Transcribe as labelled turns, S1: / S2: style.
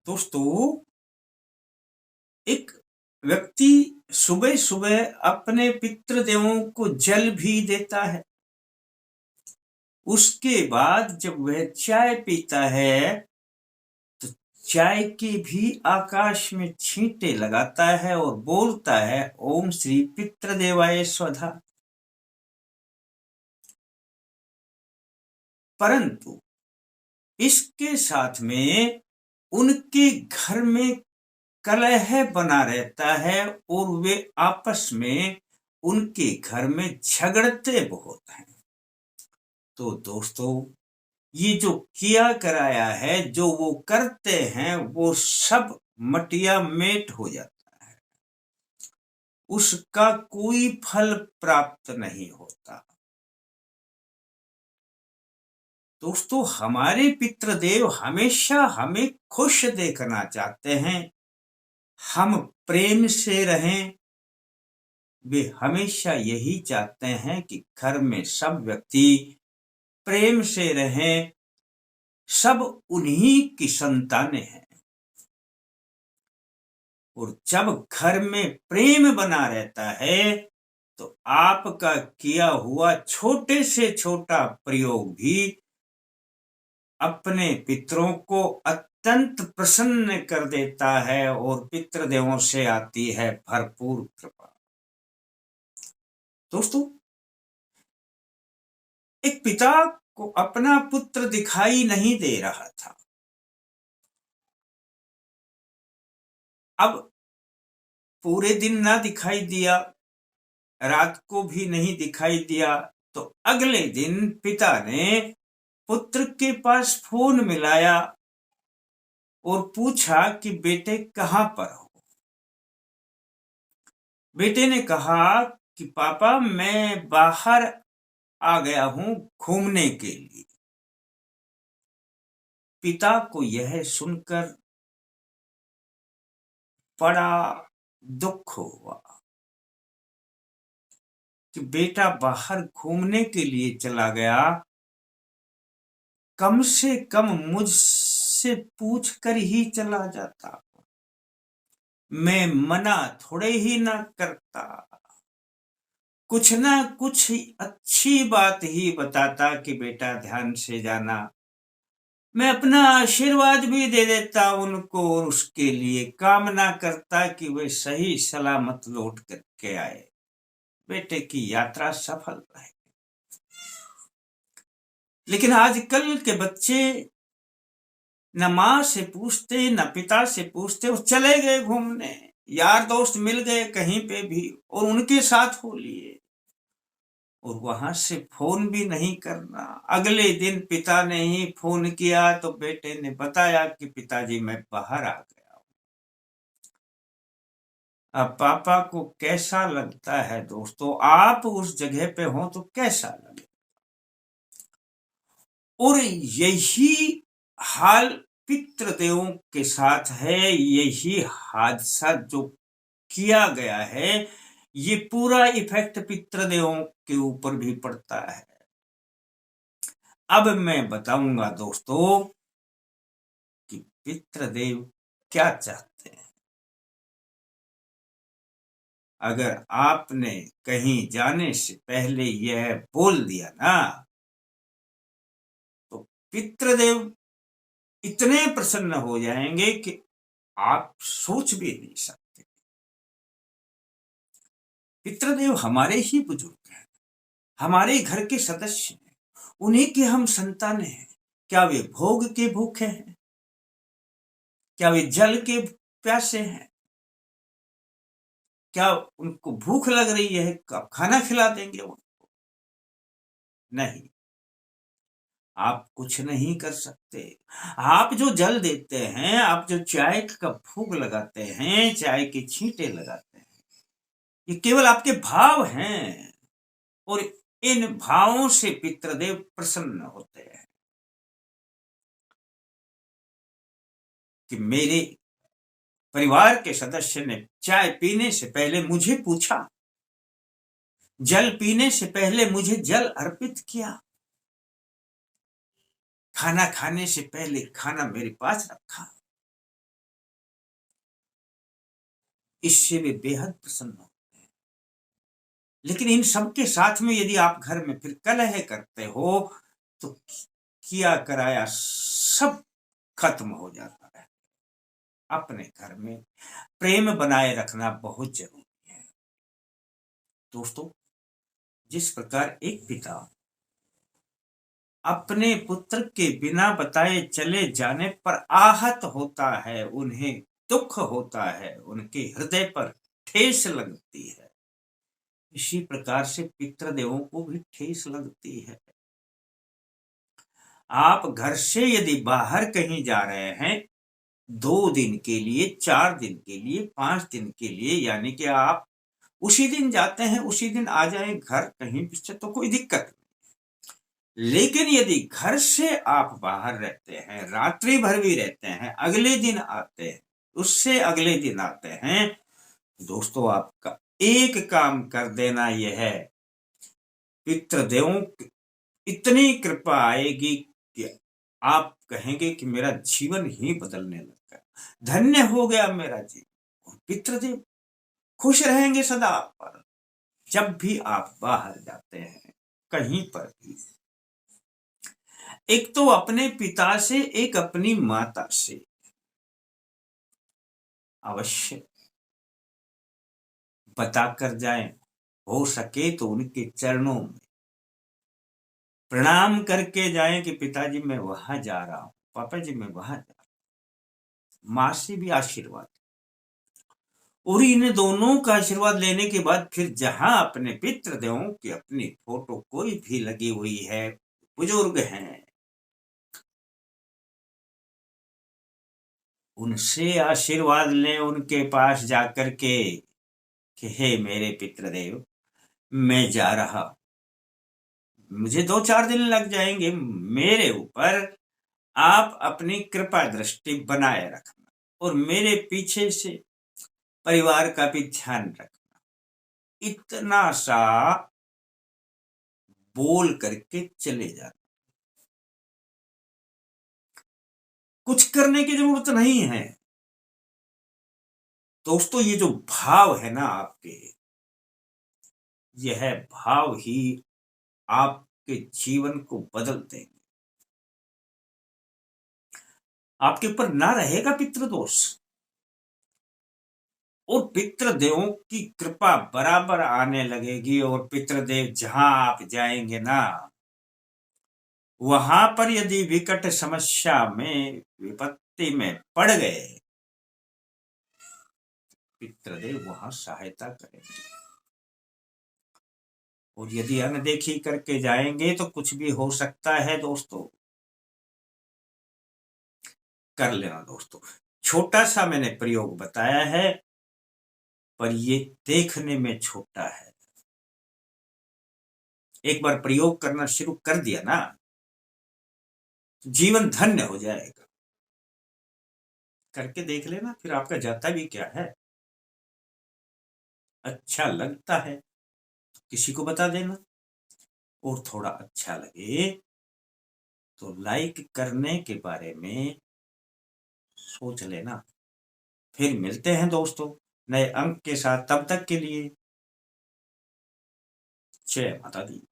S1: दोस्तों, एक व्यक्ति सुबह सुबह अपने पितृदेवों को जल भी देता है। उसके बाद जब वह चाय पीता है तो चाय के भी आकाश में छींटे लगाता है और बोलता है, ओम श्री पितृदेवाय स्वधा। परंतु इसके साथ में उनके घर में कलह बना रहता है और वे आपस में उनके घर में झगड़ते बहुत हैं। तो दोस्तों, ये जो किया कराया है, जो वो करते हैं, वो सब मटिया मेट हो जाता है। उसका कोई फल प्राप्त नहीं होता। दोस्तों, हमारे पितृदेव हमेशा हमें खुश देखना चाहते हैं, हम प्रेम से रहें। वे हमेशा यही चाहते हैं कि घर में सब व्यक्ति प्रेम से रहें, सब उन्हीं की संतानें हैं। और जब घर में प्रेम बना रहता है तो आपका किया हुआ छोटे से छोटा प्रयोग भी अपने पितरों को अत्यंत प्रसन्न कर देता है और पितृदेवों से आती है भरपूर कृपा। दोस्तों, एक पिता को अपना पुत्र दिखाई नहीं दे रहा था। अब पूरे दिन ना दिखाई दिया, रात को भी नहीं दिखाई दिया, तो अगले दिन पिता ने पुत्र के पास फोन मिलाया और पूछा कि बेटे कहां पर हो। बेटे ने कहा कि पापा, मैं बाहर आ गया हूं घूमने के लिए। पिता को यह सुनकर बड़ा दुख हुआ कि बेटा बाहर घूमने के लिए चला गया, कम से कम मुझसे पूछ कर ही चला जाता, मैं मना थोड़े ही ना करता, कुछ ना कुछ अच्छी बात ही बताता कि बेटा ध्यान से जाना। मैं अपना आशीर्वाद भी दे देता उनको और उसके लिए कामना करता कि वे सही सलामत लौट करके आए, बेटे की यात्रा सफल रहे। लेकिन आजकल के बच्चे न माँ से पूछते न पिता से पूछते, वो चले गए घूमने, यार दोस्त मिल गए कहीं पे भी और उनके साथ हो लिए, और वहां से फोन भी नहीं करना। अगले दिन पिता ने ही फोन किया तो बेटे ने बताया कि पिताजी मैं बाहर आ गया हूं। अब पापा को कैसा लगता है दोस्तों? आप उस जगह पे हो तो कैसा लगे? और यही हाल पितृदेवों के साथ है। यही हादसा जो किया गया है, ये पूरा इफेक्ट पितृदेवों के ऊपर भी पड़ता है। अब मैं बताऊंगा दोस्तों कि पितृदेव क्या चाहते हैं। अगर आपने कहीं जाने से पहले यह बोल दिया ना, तो पितृदेव इतने प्रसन्न हो जाएंगे कि आप सोच भी नहीं सकते। पितृदेव हमारे ही बुजुर्ग हैं, हमारे घर के सदस्य हैं, उन्हीं की हम संतानें हैं। क्या वे भोग के भूखे हैं? क्या वे जल के प्यासे हैं? क्या उनको भूख लग रही है? कब खाना खिला देंगे उनको? नहीं, आप कुछ नहीं कर सकते। आप जो जल देते हैं, आप जो चाय का फूंक लगाते हैं, चाय के छींटे लगाते हैं, ये केवल आपके भाव हैं और इन भावों से पितृदेव प्रसन्न होते हैं कि मेरे परिवार के सदस्य ने चाय पीने से पहले मुझे पूछा, जल पीने से पहले मुझे जल अर्पित किया, खाना खाने से पहले खाना मेरे पास रखा। इससे वे बेहद प्रसन्न होते हैं। लेकिन इन सबके साथ में यदि आप घर में फिर कलह करते हो तो किया कराया सब खत्म हो जाता है। अपने घर में प्रेम बनाए रखना बहुत जरूरी है दोस्तों। जिस प्रकार एक पिता अपने पुत्र के बिना बताए चले जाने पर आहत होता है, उन्हें दुख होता है, उनके हृदय पर ठेस लगती है, इसी प्रकार से पितृदेवों को भी ठेस लगती है। आप घर से यदि बाहर कहीं जा रहे हैं 2 दिन के लिए, 4 दिन के लिए, 5 दिन के लिए, यानी कि आप उसी दिन जाते हैं उसी दिन आ जाएं घर, कहीं से तो कोई दिक्कत नहीं। लेकिन यदि घर से आप बाहर रहते हैं, रात्रि भर भी रहते हैं, अगले दिन आते हैं, उससे अगले दिन आते हैं, दोस्तों आपका एक काम कर देना यह है, पितृदेवों की इतनी कृपा आएगी कि आप कहेंगे कि मेरा जीवन ही बदलने लगा, धन्य हो गया मेरा जीवन। और पितृदेव खुश रहेंगे सदा आप पर। जब भी आप बाहर जाते हैं कहीं पर भी, एक तो अपने पिता से, एक अपनी माता से अवश्य बताकर जाएं। हो सके तो उनके चरणों में प्रणाम करके जाएं कि पिताजी मैं वहां जा रहा हूं, पापा जी मैं वहां जा रहा हूं। मां से भी आशीर्वाद, और इन दोनों का आशीर्वाद लेने के बाद फिर जहां अपने पितृदेवों की अपनी फोटो कोई भी लगी हुई है, बुजुर्ग हैं, उनसे आशीर्वाद लें, उनके पास जाकर के कि हे मेरे पितृदेव मैं जा रहा हूं, मुझे 2-4 दिन लग जाएंगे, मेरे ऊपर आप अपनी कृपा दृष्टि बनाए रखना और मेरे पीछे से परिवार का भी ध्यान रखना। इतना सा बोल करके चले जाना, कुछ करने की जरूरत नहीं है दोस्तों। ये जो भाव है ना आपके, यह भाव ही आपके जीवन को बदल देंगे। आपके ऊपर ना रहेगा पितृदोष, और पितृदेवों की कृपा बराबर आने लगेगी। और पितृदेव जहां आप जाएंगे ना, वहां पर यदि विकट समस्या में, विपत्ति में पड़ गए, पितृदेव वहां सहायता करेंगे। और यदि अनदेखी करके जाएंगे तो कुछ भी हो सकता है दोस्तों। कर लेना दोस्तों, छोटा सा मैंने प्रयोग बताया है, पर ये देखने में छोटा है। एक बार प्रयोग करना शुरू कर दिया ना, जीवन धन्य हो जाएगा। करके देख लेना, फिर आपका जाता भी क्या है। अच्छा लगता है तो किसी को बता देना, और थोड़ा अच्छा लगे तो लाइक करने के बारे में सोच लेना। फिर मिलते हैं दोस्तों नए अंक के साथ, तब तक के लिए जय माता दी।